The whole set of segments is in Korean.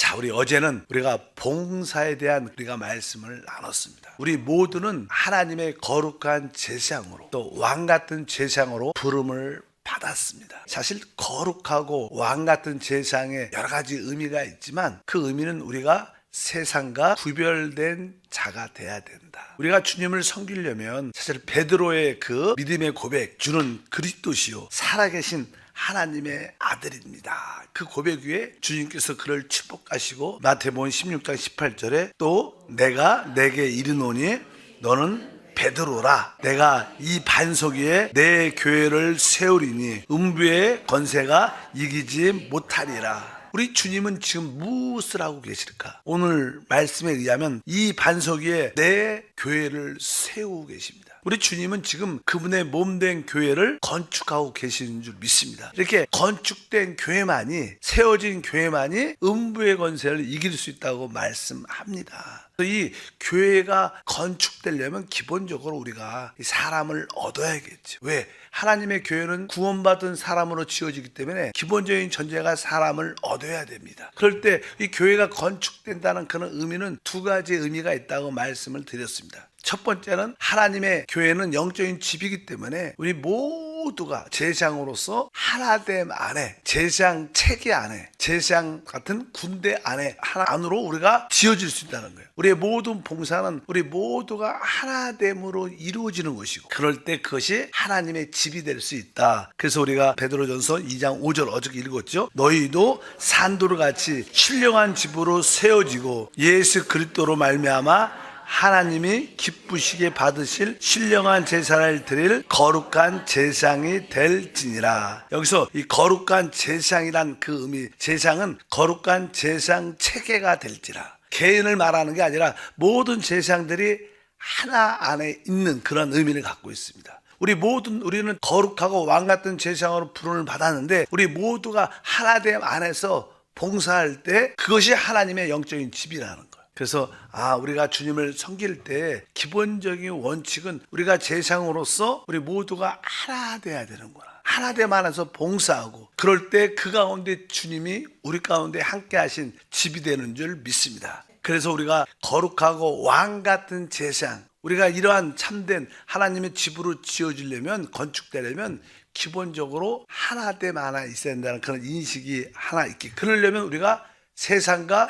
자, 우리 어제는 우리가 봉사에 대한 우리가 말씀을 나눴습니다. 우리 모두는 하나님의 거룩한 제사장으로 또 왕 같은 제사장으로 부름을 받았습니다. 사실 거룩하고 왕 같은 제사장에 여러 가지 의미가 있지만 그 의미는 우리가 세상과 구별된 자가 돼야 된다. 우리가 주님을 섬기려면 사실 베드로의 그 믿음의 고백, 주는 그리스도시요 살아계신 하나님의 아들입니다. 그 고백 위에 주님께서 그를 축복하시고 마태복음 16장 18절에 또 내가 내게 이르노니 너는 베드로라. 내가 이 반석 위에 내 교회를 세우리니 음부의 권세가 이기지 못하리라. 우리 주님은 지금 무엇을 하고 계실까? 오늘 말씀에 의하면 이 반석 위에 내 교회를 세우고 계십니다. 우리 주님은 지금 그분의 몸된 교회를 건축하고 계시는 줄 믿습니다. 이렇게 건축된 교회만이, 세워진 교회만이 음부의 권세를 이길 수 있다고 말씀합니다. 이 교회가 건축되려면 기본적으로 우리가 사람을 얻어야겠죠. 왜? 하나님의 교회는 구원받은 사람으로 지어지기 때문에 기본적인 전제가 사람을 얻어야 됩니다. 그럴 때 이 교회가 건축된다는 그런 의미는 두 가지 의미가 있다고 말씀을 드렸습니다. 첫 번째는 하나님의 교회는 영적인 집이기 때문에 우리 모두가 제사장으로서 하나됨 안에, 제사장 체계 안에, 제사장 같은 군대 안에 하나 안으로 우리가 지어질 수 있다는 거예요. 우리의 모든 봉사는 우리 모두가 하나됨으로 이루어지는 것이고 그럴 때 그것이 하나님의 집이 될 수 있다. 그래서 우리가 베드로전서 2장 5절 어저께 읽었죠. 너희도 산돌같이 신령한 집으로 세워지고 예수 그리스도로 말미암아 하나님이 기쁘시게 받으실 신령한 제사를 드릴 거룩한 제사장이 될지니라. 여기서 이 거룩한 제사장이란 그 의미, 제사장은 거룩한 제사장 체계가 될지라. 개인을 말하는 게 아니라 모든 제사장들이 하나 안에 있는 그런 의미를 갖고 있습니다. 우리는 거룩하고 왕 같은 제사장으로 부름을 받았는데 우리 모두가 하나됨 안에서 봉사할 때 그것이 하나님의 영적인 집이라는 거예요. 그래서 우리가 주님을 섬길 때 기본적인 원칙은 우리가 제사장으로서 우리 모두가 하나 돼야 되는구나. 하나됨 안에서 봉사하고 그럴 때 그 가운데 주님이 우리 가운데 함께 하신 집이 되는 줄 믿습니다. 그래서 우리가 거룩하고 왕 같은 제사장, 우리가 이러한 참된 하나님의 집으로 지어지려면, 건축되려면 기본적으로 하나됨 하나 있어야 된다는 그런 인식이 하나 있기. 그러려면 우리가 세상과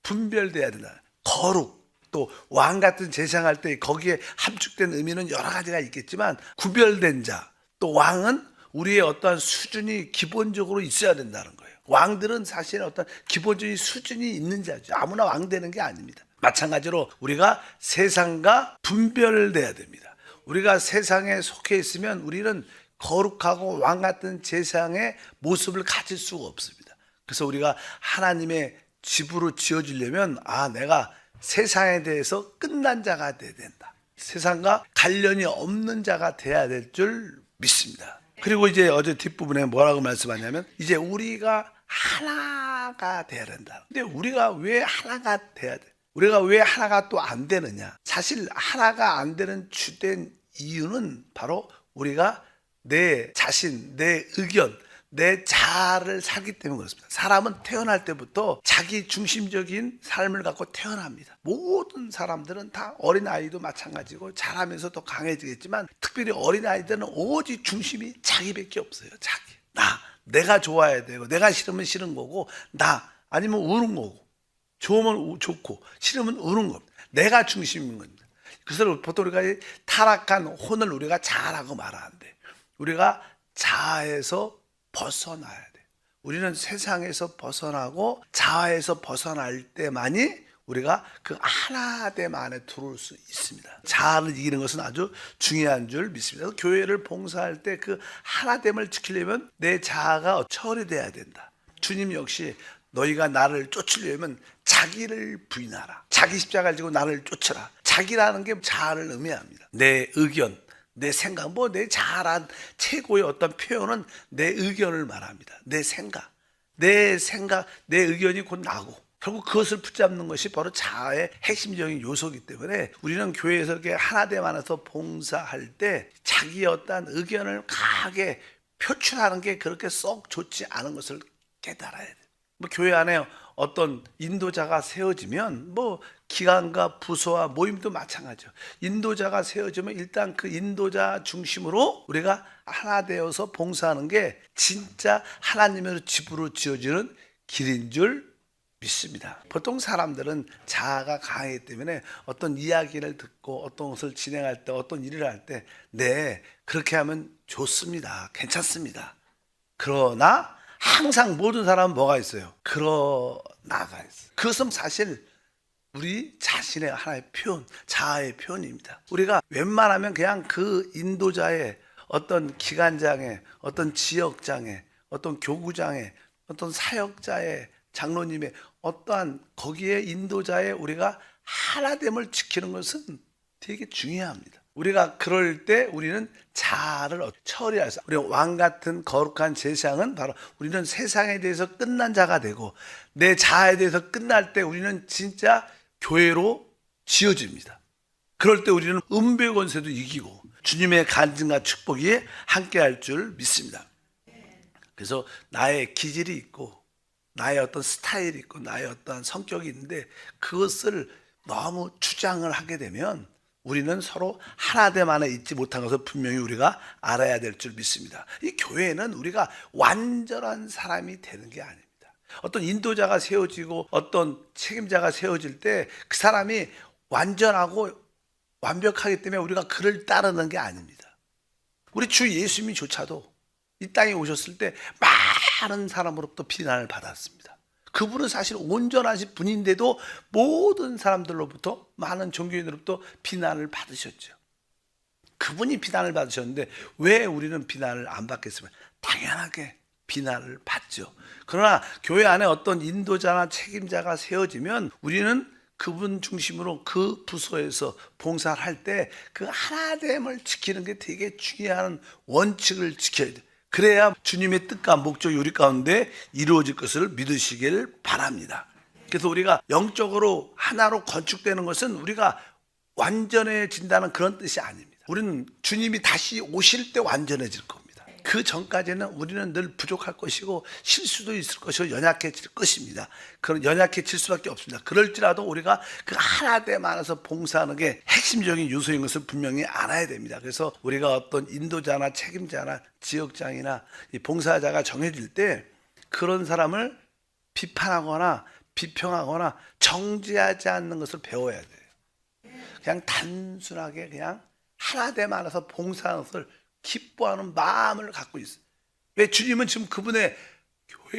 분별돼야 된다. 거룩, 또 왕 같은 제사장할 때 거기에 함축된 의미는 여러 가지가 있겠지만 구별된 자, 또 왕은 우리의 어떠한 수준이 기본적으로 있어야 된다는 거예요. 왕들은 사실 어떤 기본적인 수준이 있는 자죠. 아무나 왕 되는 게 아닙니다. 마찬가지로 우리가 세상과 분별돼야 됩니다. 우리가 세상에 속해 있으면 우리는 거룩하고 왕 같은 제사장의 모습을 가질 수가 없습니다. 그래서 우리가 하나님의 집으로 지어지려면 내가 세상에 대해서 끝난 자가 돼야 된다. 세상과 관련이 없는 자가 돼야 될 줄 믿습니다. 그리고 이제 어제 뒷부분에 뭐라고 말씀하냐면 이제 우리가 하나가 돼야 된다. 근데 우리가 왜 하나가 돼야 돼? 우리가 왜 하나가 또 안 되느냐? 사실 하나가 안 되는 주된 이유는 바로 우리가 내 자신, 내 의견, 내 자아를 살기 때문에 그렇습니다. 사람은 태어날 때부터 자기 중심적인 삶을 갖고 태어납니다. 모든 사람들은 다 어린아이도 마찬가지고 자라면서 더 강해지겠지만 특별히 어린아이들은 오직 중심이 자기밖에 없어요. 자기, 내가 좋아야 되고 내가 싫으면 싫은 거고 아니면 우는 거고 좋으면 좋고 싫으면 우는 겁니다. 내가 중심인 겁니다. 그래서 보통 우리가 타락한 혼을 우리가 자아라고 말하는데 우리가 자아에서 벗어나야 돼. 우리는 세상에서 벗어나고 자아에서 벗어날 때만이 우리가 그 하나됨 안에 들어올 수 있습니다. 자아를 이기는 것은 아주 중요한 줄 믿습니다. 교회를 봉사할 때 그 하나됨을 지키려면 내 자아가 처리돼야 된다. 주님 역시 너희가 나를 쫓으려면 자기를 부인하라. 자기 십자가를 지고 나를 쫓으라. 자기라는 게 자아를 의미합니다. 내 의견, 내 생각, 내 자아란 최고의 어떤 표현은 내 의견을 말합니다. 내 생각, 내 의견이 곧 나고 결국 그것을 붙잡는 것이 바로 자아의 핵심적인 요소이기 때문에 우리는 교회에서 이렇게 하나됨 안에서 봉사할 때 자기의 어떤 의견을 강하게 표출하는 게 그렇게 썩 좋지 않은 것을 깨달아야 돼요. 교회 안에 어떤 인도자가 세워지면 뭐 기관과 부서와 모임도 마찬가지죠. 인도자가 세워지면 일단 그 인도자 중심으로 우리가 하나 되어서 봉사하는 게 진짜 하나님의 집으로 지어지는 길인 줄 믿습니다. 보통 사람들은 자아가 강하기 때문에 어떤 이야기를 듣고 어떤 것을 진행할 때 어떤 일을 할 때 네, 그렇게 하면 좋습니다. 괜찮습니다. 그러나 항상 모든 사람은 뭐가 있어요? 그러나가 있어요. 그것은 사실 우리 자신의 하나의 표현, 자아의 표현입니다. 우리가 웬만하면 그냥 그 인도자의 어떤 기관장의 어떤 지역장의 어떤 교구장의 어떤 사역자의 장로님의 어떠한 거기에 인도자의 우리가 하나됨을 지키는 것은 되게 중요합니다. 우리가 그럴 때 우리는 자아를 처리해서 우리 왕 같은 거룩한 제사장은 바로 우리는 세상에 대해서 끝난 자가 되고 내 자아에 대해서 끝날 때 우리는 진짜 교회로 지어집니다. 그럴 때 우리는 음배 권세도 이기고 주님의 간증과 축복이 함께할 줄 믿습니다. 그래서 나의 기질이 있고 나의 어떤 스타일이 있고 나의 어떤 성격이 있는데 그것을 너무 주장을 하게 되면 우리는 서로 하나됨 안에 있지 못한 것을 분명히 우리가 알아야 될 줄 믿습니다. 이 교회는 우리가 완전한 사람이 되는 게 아닙니다. 어떤 인도자가 세워지고 어떤 책임자가 세워질 때 그 사람이 완전하고 완벽하기 때문에 우리가 그를 따르는 게 아닙니다. 우리 주 예수님조차도 이 땅에 오셨을 때 많은 사람으로부터 비난을 받았습니다. 그분은 사실 온전하신 분인데도 모든 사람들로부터 많은 종교인으로부터 비난을 받으셨죠. 그분이 비난을 받으셨는데 왜 우리는 비난을 안 받겠습니까? 당연하게 비난을 받죠. 그러나 교회 안에 어떤 인도자나 책임자가 세워지면 우리는 그분 중심으로 그 부서에서 봉사를 할 때 그 하나됨을 지키는 게 되게 중요한 원칙을 지켜야 돼요. 그래야 주님의 뜻과 목적 요리 가운데 이루어질 것을 믿으시길 바랍니다. 그래서 우리가 영적으로 하나로 건축되는 것은 우리가 완전해진다는 그런 뜻이 아닙니다. 우리는 주님이 다시 오실 때 완전해질 겁니다. 그 전까지는 우리는 늘 부족할 것이고 실수도 있을 것이고 연약해질 것입니다. 그런 연약해질 수밖에 없습니다. 그럴지라도 우리가 그 하나됨 안에서 봉사하는 게 핵심적인 요소인 것을 분명히 알아야 됩니다. 그래서 우리가 어떤 인도자나 책임자나 지역장이나 이 봉사자가 정해질 때 그런 사람을 비판하거나 비평하거나 정죄하지 않는 것을 배워야 돼요. 그냥 단순하게 그냥 하나됨 안에서 봉사하는 것을 기뻐하는 마음을 갖고 있어요. 왜? 주님은 지금 그분의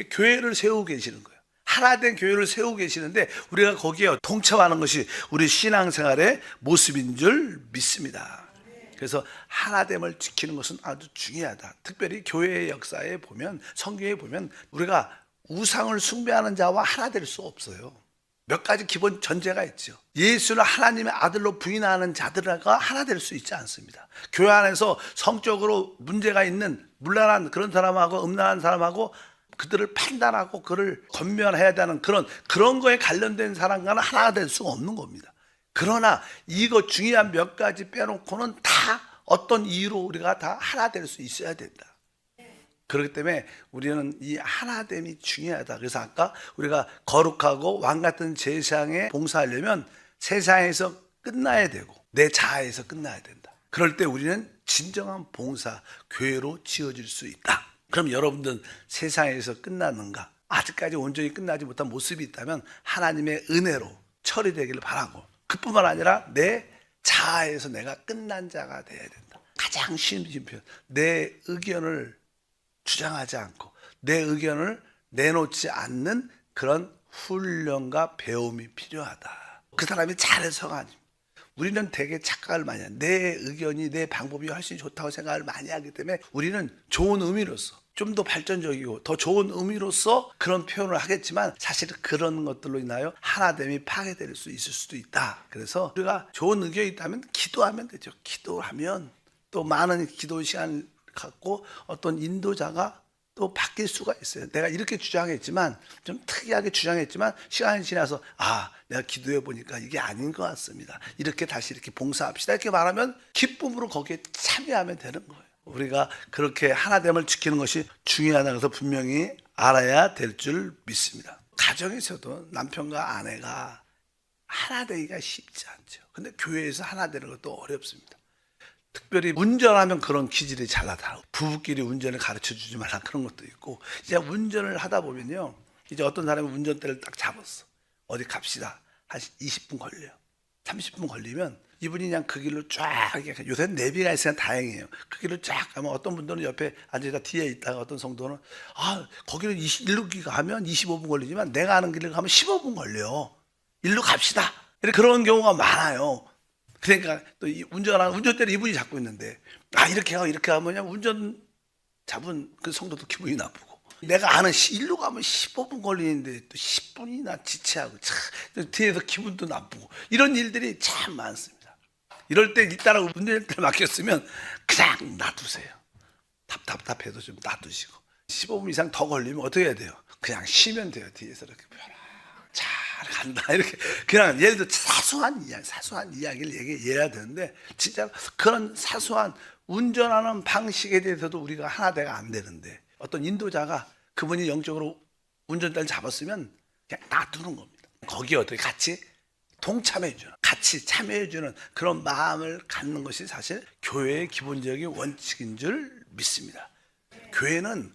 교회를 세우고 계시는 거예요. 하나된 교회를 세우고 계시는데 우리가 거기에 동참하는 것이 우리 신앙생활의 모습인 줄 믿습니다. 그래서 하나됨을 지키는 것은 아주 중요하다. 특별히 교회의 역사에 보면 성경에 보면 우리가 우상을 숭배하는 자와 하나 될 수 없어요. 몇 가지 기본 전제가 있죠. 예수를 하나님의 아들로 부인하는 자들과 하나 될 수 있지 않습니다. 교회 안에서 성적으로 문제가 있는 문란한 그런 사람하고 음란한 사람하고 그들을 판단하고 그를 권면해야 되는 그런 거에 관련된 사람과는 하나 될 수가 없는 겁니다. 그러나 이거 중요한 몇 가지 빼놓고는 다 어떤 이유로 우리가 다 하나 될 수 있어야 된다. 그렇기 때문에 우리는 이 하나됨이 중요하다. 그래서 아까 우리가 거룩하고 왕 같은 제사장에 봉사하려면 세상에서 끝나야 되고 내 자아에서 끝나야 된다. 그럴 때 우리는 진정한 봉사, 교회로 지어질 수 있다. 그럼 여러분들은 세상에서 끝났는가? 아직까지 온전히 끝나지 못한 모습이 있다면 하나님의 은혜로 처리되기를 바라고 그뿐만 아니라 내 자아에서 내가 끝난 자가 돼야 된다. 가장 쉬운 표현. 내 의견을 주장하지 않고 내 의견을 내놓지 않는 그런 훈련과 배움이 필요하다. 그 사람이 잘해서가 아닙니다. 우리는 되게 착각을 많이 해요. 내 의견이 내 방법이 훨씬 좋다고 생각을 많이 하기 때문에 우리는 좋은 의미로서 좀 더 발전적이고 더 좋은 의미로서 그런 표현을 하겠지만 사실 그런 것들로 인하여 하나됨이 파괴될 수 있을 수도 있다. 그래서 우리가 좋은 의견이 있다면 기도하면 되죠. 기도하면 또 많은 기도 시간을 갖고 어떤 인도자가 또 바뀔 수가 있어요. 내가 이렇게 주장했지만 좀 특이하게 주장했지만 시간이 지나서 내가 기도해 보니까 이게 아닌 것 같습니다. 이렇게 다시 이렇게 봉사합시다. 이렇게 말하면 기쁨으로 거기에 참여하면 되는 거예요. 우리가 그렇게 하나됨을 지키는 것이 중요하다는 것을 분명히 알아야 될 줄 믿습니다. 가정에서도 남편과 아내가 하나 되기가 쉽지 않죠. 근데 교회에서 하나 되는 것도 어렵습니다. 특별히 운전하면 그런 기질이 잘 나타나고, 부부끼리 운전을 가르쳐 주지 말라 그런 것도 있고, 이제 운전을 하다 보면요, 이제 어떤 사람이 운전대를 딱 잡았어. 어디 갑시다. 한 20분 걸려요. 30분 걸리면 이분이 그냥 그 길로 쫙, 요새는 내비가 있으니까 다행이에요. 그 길로 쫙 가면 어떤 분들은 옆에 앉아서 뒤에 있다가 어떤 성도는 거기는 일로 가면 25분 걸리지만 내가 아는 길을 가면 15분 걸려. 일로 갑시다. 그런 경우가 많아요. 그러니까 또 운전대를 이분이 잡고 있는데, 이렇게 하면 그냥 운전 잡은 그 성도도 기분이 나쁘고, 내가 아는 일로 가면 15분 걸리는데 또 10분이나 지체하고, 참 뒤에서 기분도 나쁘고, 이런 일들이 참 많습니다. 이럴 때 일단은 운전대를 맡겼으면 그냥 놔두세요. 답답해도 좀 놔두시고, 15분 이상 더 걸리면 어떻게 해야 돼요? 그냥 쉬면 돼요. 뒤에서 이렇게 잘 간다, 이렇게. 그냥 예를 들어 사소한 이야기를 얘기해야 되는데, 진짜 그런 사소한 운전하는 방식에 대해서도 우리가 하나 돼가 안 되는데, 어떤 인도자가 그분이 영적으로 운전대를 잡았으면 그냥 놔두는 겁니다. 거기에 어떻게 같이 동참해주는, 같이 참여해주는 그런 마음을 갖는 것이 사실 교회의 기본적인 원칙인 줄 믿습니다. 교회는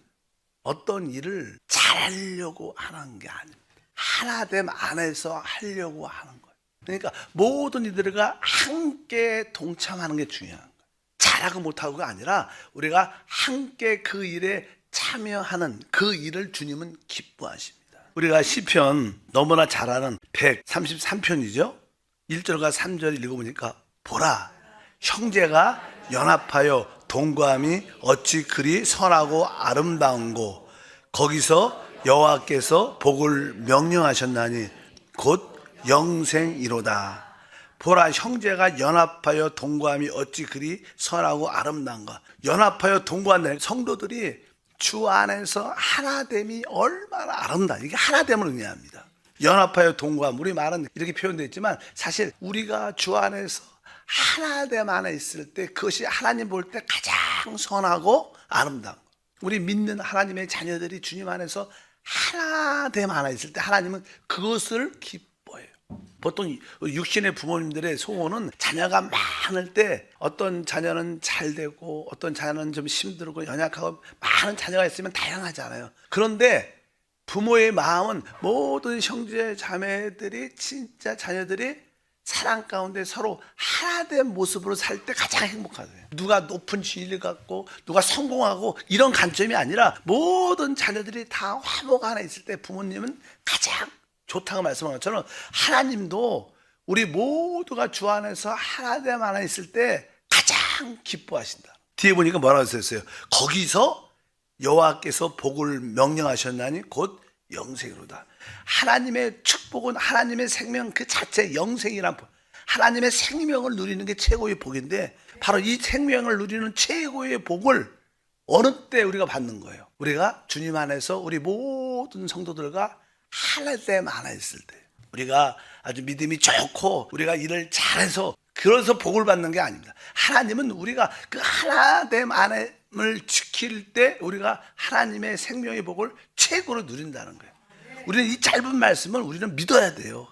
어떤 일을 잘하려고 하는 게 아닙니다. 하나됨 안에서 하려고 하는 거예요. 그러니까 모든 이들과 함께 동참하는 게 중요한 거예요. 잘하고 못하고가 아니라 우리가 함께 그 일에 참여하는 그 일을 주님은 기뻐하십니다. 우리가 시편 너무나 잘 아는 133편이죠. 1절과 3절 읽어보니까, 보라, 형제가 연합하여 동거함이 어찌 그리 선하고 아름다운고, 거기서 여호와께서 복을 명령하셨나니 곧 영생이로다. 보라, 형제가 연합하여 동거함이 어찌 그리 선하고 아름다운가. 연합하여 동거한다는 성도들이 주 안에서 하나됨이 얼마나 아름다. 이게 하나됨을 의미합니다. 연합하여 동거함, 우리 말은 이렇게 표현되어 있지만 사실 우리가 주 안에서 하나됨 안에 있을 때 그것이 하나님 볼 때 가장 선하고 아름다운 것. 우리 믿는 하나님의 자녀들이 주님 안에서 하나됨 안에 있을 때 하나님은 그것을 기뻐해요. 보통 육신의 부모님들의 소원은 자녀가 많을 때, 어떤 자녀는 잘 되고 어떤 자녀는 좀 힘들고 연약하고, 많은 자녀가 있으면 다양하잖아요. 그런데 부모의 마음은 모든 형제 자매들이, 진짜 자녀들이 사랑 가운데 서로 하나된 모습으로 살 때 가장 행복하대요. 누가 높은 지위를 갖고 누가 성공하고 이런 관점이 아니라 모든 자녀들이 다 화목 안에 있을 때 부모님은 가장 좋다고 말씀한 것처럼, 하나님도 우리 모두가 주 안에서 하나됨 안에 있을 때 가장 기뻐하신다. 뒤에 보니까 뭐라고 써있어요? 거기서 여호와께서 복을 명령하셨나니 곧 영생이로다. 하나님의 축복은 하나님의 생명 그 자체, 영생이란, 하나님의 생명을 누리는 게 최고의 복인데, 바로 이 생명을 누리는 최고의 복을 어느 때 우리가 받는 거예요? 우리가 주님 안에서 우리 모든 성도들과 하나됨 안에 있을 때, 우리가 아주 믿음이 좋고 우리가 일을 잘해서 그래서 복을 받는 게 아닙니다. 하나님은 우리가 그 하나됨 안을 지킬 때 우리가 하나님의 생명의 복을 최고로 누린다는 거예요. 우리는 이 짧은 말씀을 우리는 믿어야 돼요.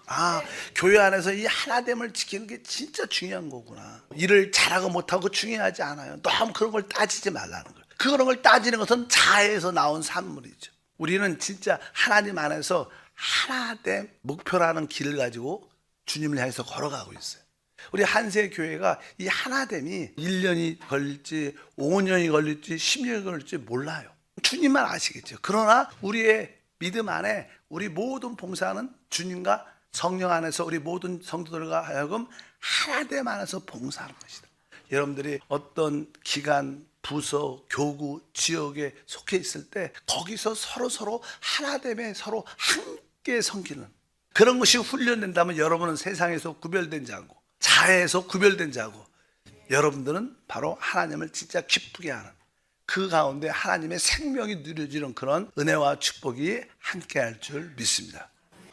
교회 안에서 이 하나됨을 지키는 게 진짜 중요한 거구나. 일을 잘하고 못하고 중요하지 않아요. 너무 그런 걸 따지지 말라는 거예요. 그런 걸 따지는 것은 자아에서 나온 산물이죠. 우리는 진짜 하나님 안에서 하나됨 목표라는 길을 가지고 주님을 향해서 걸어가고 있어요. 우리 한세 교회가 이 하나됨이 1년이 걸릴지 5년이 걸릴지 10년이 걸릴지 몰라요. 주님만 아시겠죠. 그러나 우리의 믿음 안에 우리 모든 봉사는 주님과 성령 안에서 우리 모든 성도들과 하여금 하나됨 안에서 봉사하는 것이다. 여러분들이 어떤 기관, 부서, 교구, 지역에 속해 있을 때 거기서 서로 하나됨에 서로 함께 섬기는 그런 것이 훈련된다면, 여러분은 세상에서 구별된 자고 자해에서 구별된 자고, 여러분들은 바로 하나님을 진짜 기쁘게 하는, 그 가운데 하나님의 생명이 누려지는 그런 은혜와 축복이 함께 할 줄 믿습니다.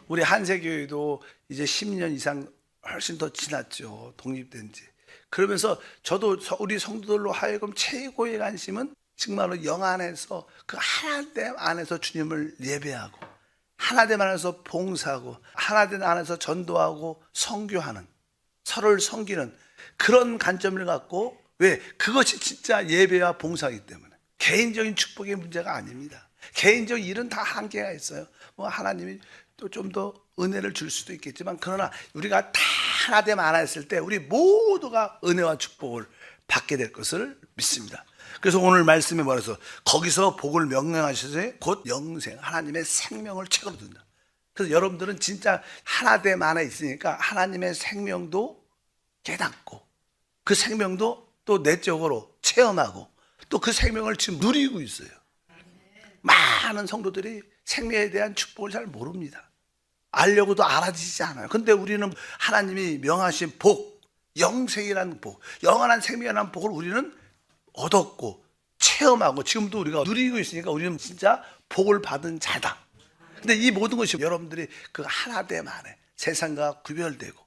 우리 한세교회도 이제 10년 이상 훨씬 더 지났죠. 독립된 지. 그러면서 저도 우리 성도들로 하여금 최고의 관심은 정말로 영 안에서 그 하나됨 안에서 주님을 예배하고 하나됨 안에서 봉사하고 하나됨 안에서 전도하고 선교하는, 서로를 섬기는 그런 관점을 갖고, 왜? 그것이 진짜 예배와 봉사이기 때문에. 개인적인 축복의 문제가 아닙니다. 개인적인 일은 다 한계가 있어요. 뭐 하나님이 또 좀 더 은혜를 줄 수도 있겠지만, 그러나 우리가 다 하나됨 안에 있을 때 우리 모두가 은혜와 축복을 받게 될 것을 믿습니다. 그래서 오늘 말씀에 말해서 거기서 복을 명령하셔서 곧 영생, 하나님의 생명을 책으로 둔다. 그래서 여러분들은 진짜 하나됨 안에 있으니까 하나님의 생명도 깨닫고 그 생명도 또 내적으로 체험하고 또 그 생명을 지금 누리고 있어요. 많은 성도들이 생명에 대한 축복을 잘 모릅니다. 알려고도 알아지지 않아요. 근데 우리는 하나님이 명하신 복, 영생이라는 복, 영원한 생명이라는 복을 우리는 얻었고 체험하고 지금도 우리가 누리고 있으니까 우리는 진짜 복을 받은 자다. 근데 이 모든 것이 여러분들이 그 하나됨 안에 세상과 구별되고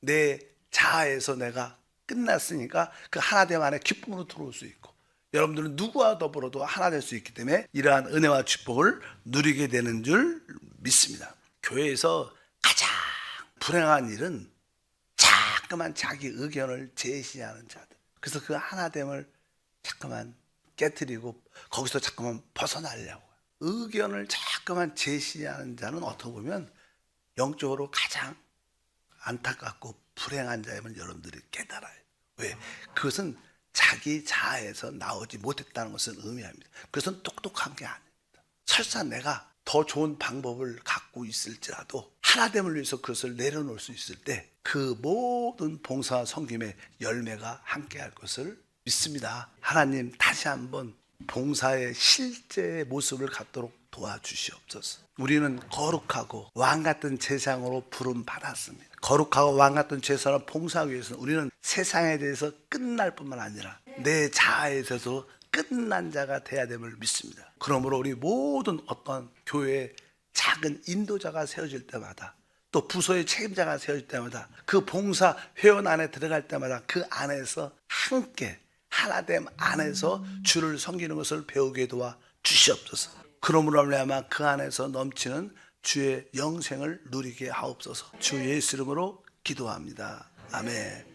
내 자아에서 내가 끝났으니까 그 하나됨 안에 기쁨으로 들어올 수 있고, 여러분들은 누구와 더불어도 하나 될 수 있기 때문에 이러한 은혜와 축복을 누리게 되는 줄 믿습니다. 교회에서 가장 불행한 일은 자꾸만 자기 의견을 제시하는 자들. 그래서 그 하나됨을 자꾸만 깨트리고 거기서 자꾸만 벗어나려고 의견을 자꾸만 제시하는 자는 어떻게 보면 영적으로 가장 안타깝고 불행한 자임을 여러분들이 깨달아요. 왜? 그것은 자기 자아에서 나오지 못했다는 것을 의미합니다. 그것은 똑똑한 게 아닙니다. 설사 내가 더 좋은 방법을 갖고 있을지라도 하나됨을 위해서 그것을 내려놓을 수 있을 때 그 모든 봉사와 섬김의 열매가 함께할 것을 믿습니다. 하나님 다시 한번 봉사의 실제의 모습을 갖도록 도와주시옵소서. 우리는 거룩하고 왕같은 제사장으로 부름 받았습니다. 거룩하고 왕같은 제사를 봉사하기 위해서는 우리는 세상에 대해서 끝날 뿐만 아니라 내 자아에 있어서 끝난 자가 돼야 됨을 믿습니다. 그러므로 우리 모든 어떤 교회의 작은 인도자가 세워질 때마다 또 부서의 책임자가 세워질 때마다 그 봉사 회원 안에 들어갈 때마다 그 안에서 함께 하나됨 안에서 주를 섬기는 것을 배우게 도와 주시옵소서. 그러므로 말미암아 그 안에서 넘치는 주의 영생을 누리게 하옵소서. 주 예수 이름으로 기도합니다. 아멘.